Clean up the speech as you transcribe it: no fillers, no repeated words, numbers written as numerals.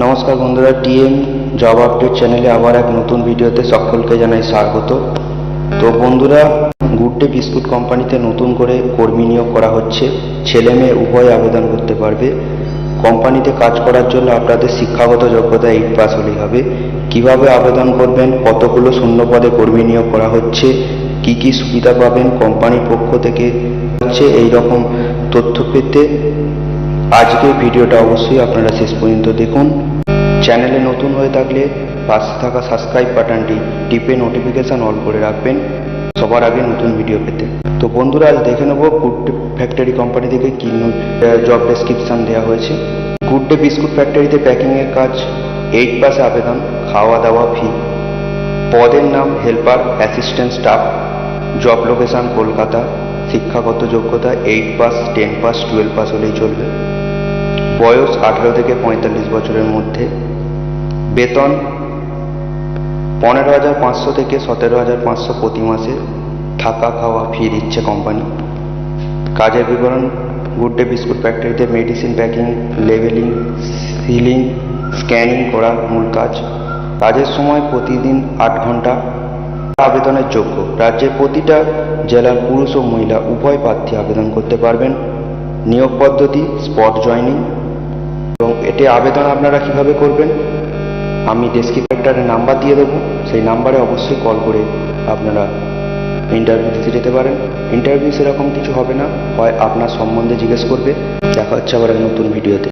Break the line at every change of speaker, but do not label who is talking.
নমস্কার বন্ধুরা, TM job update চ্যানেলে আবার এক নতুন ভিডিওতে সকলকে জানাই স্বাগত। তো বন্ধুরা, গুড ডে বিস্কুট কোম্পানিতে নতুন করে কর্মী নিয়োগ করা হচ্ছে। ছেলে মেয়ে উভয় আবেদন করতে পারবে। কোম্পানিতে কাজ করার জন্য আপনাদের শিক্ষাগত যোগ্যতা 8 পাস হলেই হবে। কিভাবে আবেদন করবেন, কতগুলো শূন্য পদে কর্মী নিয়োগ করা হচ্ছে, কি কি সুবিধা পাবেন কোম্পানির পক্ষ থেকে হচ্ছে, এই রকম তথ্য পেতে আজকের ভিডিওটা অবশ্যই আপনারা শেষ পর্যন্ত দেখুন। চ্যানেলে নতুন হয়ে থাকলে পাশে থাকা সাবস্ক্রাইব বাটনটি টিপে নোটিফিকেশন অল করে রাখবেন সবার আগে নতুন ভিডিও পেতে। তো বন্ধুরা, আজ দেখে নেব গুড ডে ফ্যাক্টরি কোম্পানি থেকে কি জব ডেসক্রিপশন দেওয়া হয়েছে। গুড ডে বিস্কুট ফ্যাক্টরিতে প্যাকিংয়ের কাজ, 8 পাসে আবেদন, খাওয়া দাওয়া ফ্রি। পদের নাম helper assistant staff. Job location Kolkata. শিক্ষাগত যোগ্যতা 8 পাস, 10 পাস, 12 পাস হলেই চলবে। বয়স 18 থেকে 45 বছরের মধ্যে। বেতন 15,500 থেকে 17,500 প্রতি মাসে। থাকা খাওয়া ফ্রি দিচ্ছে কোম্পানি। কাজের বিবরণ: গুড ডে বিস্কুট ফ্যাক্টরিতে medicine packing, labelling, ceiling, scanning করা মূল কাজ। কাজের সময় প্রতিদিন 8 ঘন্টা। আবেদনের যোগ্য: রাজ্যের প্রতিটা জেলার পুরুষ ও মহিলা উভয় প্রার্থী আবেদন করতে পারবেন। নিয়োগ পদ্ধতি স্পট জয়নিং। এবং এটি আবেদন আপনারা কিভাবে করবেন, আমি ডেসক্রিপশনে নাম্বার দিয়ে দেবো, সেই নাম্বারে অবশ্যই কল করে আপনারা ইন্টারভিউ দিতে যেতে পারেন। ইন্টারভিউ সেরকম কিছু হবে না, হয় আপনার সম্বন্ধে জিজ্ঞেস করবে। দেখা হচ্ছে আবার এক নতুন ভিডিওতে।